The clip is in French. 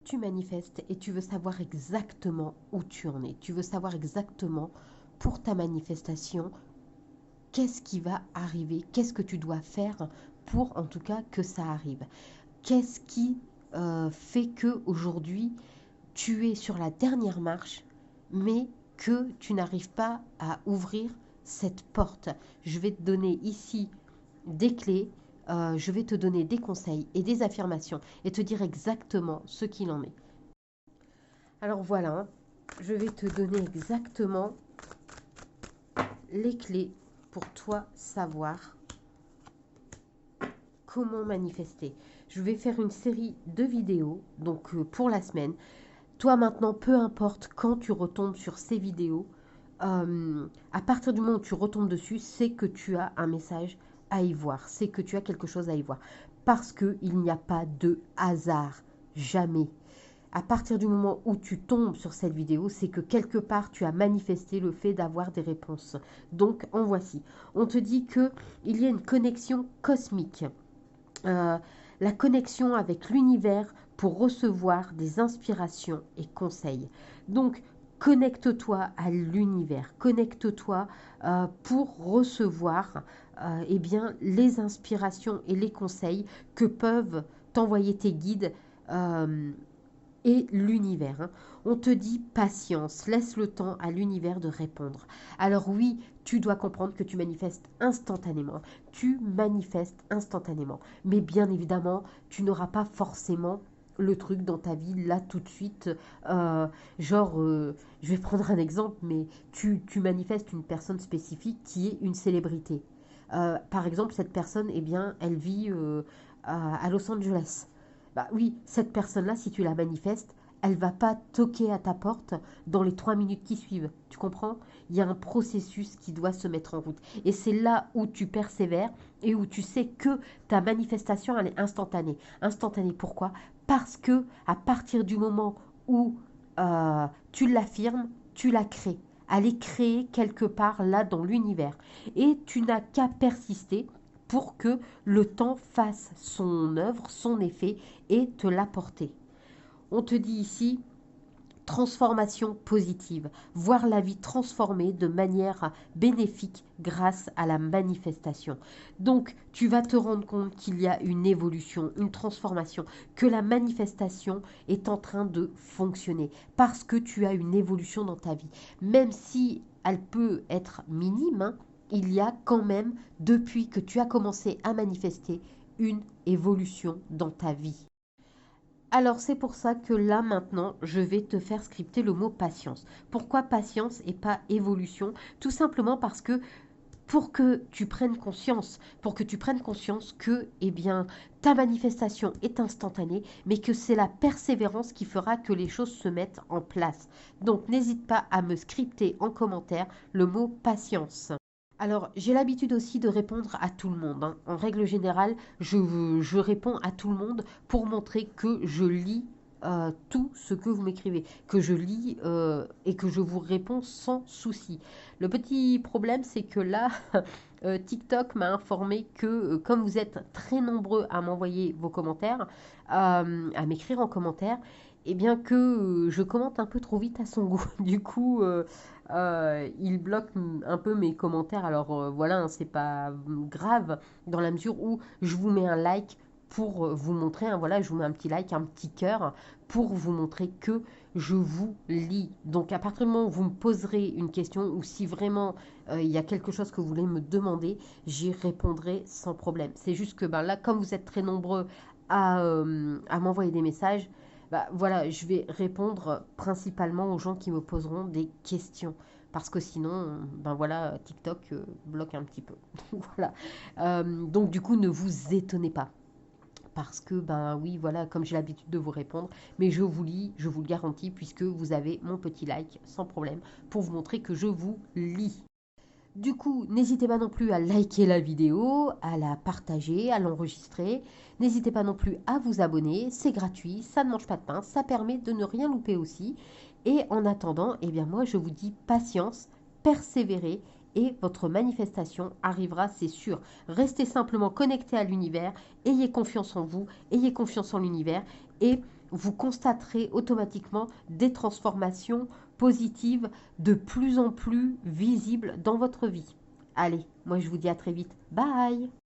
tu manifestes et tu veux savoir exactement où tu en es. Tu veux savoir exactement pour ta manifestation, qu'est-ce qui va arriver, qu'est-ce que tu dois faire pour en tout cas que ça arrive. Qu'est-ce qui fait que aujourd'hui tu es sur la dernière marche, mais que tu n'arrives pas à ouvrir cette porte. Je vais te donner ici des clés, je vais te donner des conseils et des affirmations et te dire exactement ce qu'il en est. Alors voilà, je vais te donner exactement les clés pour toi savoir comment manifester. Je vais faire une série de vidéos, donc pour la semaine. Toi maintenant, peu importe quand tu retombes sur ces vidéos, à partir du moment où tu retombes dessus, c'est que tu as un message à y voir, c'est que tu as quelque chose à y voir. Parce qu'il n'y a pas de hasard, jamais. À partir du moment où tu tombes sur cette vidéo, c'est que quelque part tu as manifesté le fait d'avoir des réponses. Donc en voici. On te dit qu'il y a une connexion cosmique. La connexion avec l'univers pour recevoir des inspirations et conseils. Donc, connecte-toi à l'univers, connecte-toi pour recevoir eh bien, les inspirations et les conseils que peuvent t'envoyer tes guides et l'univers. Hein. On te dit patience, laisse le temps à l'univers de répondre. Alors oui, tu dois comprendre que tu manifestes instantanément. Tu manifestes instantanément. Mais bien évidemment, tu n'auras pas forcément le truc dans ta vie là tout de suite. Je vais prendre un exemple, mais tu manifestes une personne spécifique qui est une célébrité. Par exemple, cette personne, eh bien, elle vit à Los Angeles. Bah oui, cette personne-là, si tu la manifestes, elle va pas toquer à ta porte dans les 3 minutes qui suivent. Tu comprends? Il y a un processus qui doit se mettre en route. Et c'est là où tu persévères et où tu sais que ta manifestation, elle est instantanée. Instantanée, pourquoi? Parce que à partir du moment où tu l'affirmes, tu la crées. Elle est créée quelque part là dans l'univers. Et tu n'as qu'à persister pour que le temps fasse son œuvre, son effet et te l'apporter. On te dit ici transformation positive, voir la vie transformée de manière bénéfique grâce à la manifestation. Donc, tu vas te rendre compte qu'il y a une évolution, une transformation, que la manifestation est en train de fonctionner parce que tu as une évolution dans ta vie. Même si elle peut être minime, hein, il y a quand même, depuis que tu as commencé à manifester, une évolution dans ta vie. Alors c'est pour ça que là maintenant, je vais te faire scripter le mot patience. Pourquoi patience et pas évolution? Tout simplement parce que pour que tu prennes conscience, que eh bien, ta manifestation est instantanée, mais que c'est la persévérance qui fera que les choses se mettent en place. Donc n'hésite pas à me scripter en commentaire le mot patience. Alors, j'ai l'habitude aussi de répondre à tout le monde. Hein. En règle générale, je réponds à tout le monde pour montrer que je lis tout ce que vous m'écrivez, que je lis et que je vous réponds sans souci. Le petit problème, c'est que là, TikTok m'a informé que comme vous êtes très nombreux à m'envoyer vos commentaires, à m'écrire en commentaire, et bien que je commente un peu trop vite à son goût. Du coup, il bloque un peu mes commentaires. Alors voilà, hein, c'est pas grave dans la mesure où je vous mets un like pour vous montrer, hein, voilà, je vous mets un petit like, un petit cœur pour vous montrer que je vous lis. Donc à partir du moment où vous me poserez une question ou si vraiment il y a quelque chose que vous voulez me demander, j'y répondrai sans problème. C'est juste que ben, là, comme vous êtes très nombreux à m'envoyer des messages, bah, voilà, je vais répondre principalement aux gens qui me poseront des questions. Parce que sinon, ben voilà, TikTok bloque un petit peu. Voilà. Donc du coup, ne vous étonnez pas. Parce que, ben oui, voilà, comme j'ai l'habitude de vous répondre, mais je vous lis, je vous le garantis, puisque vous avez mon petit like sans problème pour vous montrer que je vous lis. Du coup, n'hésitez pas non plus à liker la vidéo, à la partager, à l'enregistrer. N'hésitez pas non plus à vous abonner, c'est gratuit, ça ne mange pas de pain, ça permet de ne rien louper aussi. Et en attendant, eh bien moi je vous dis patience, persévérez et votre manifestation arrivera, c'est sûr. Restez simplement connecté à l'univers, ayez confiance en vous, ayez confiance en l'univers et vous constaterez automatiquement des transformations positives de plus en plus visibles dans votre vie. Allez, moi je vous dis à très vite. Bye!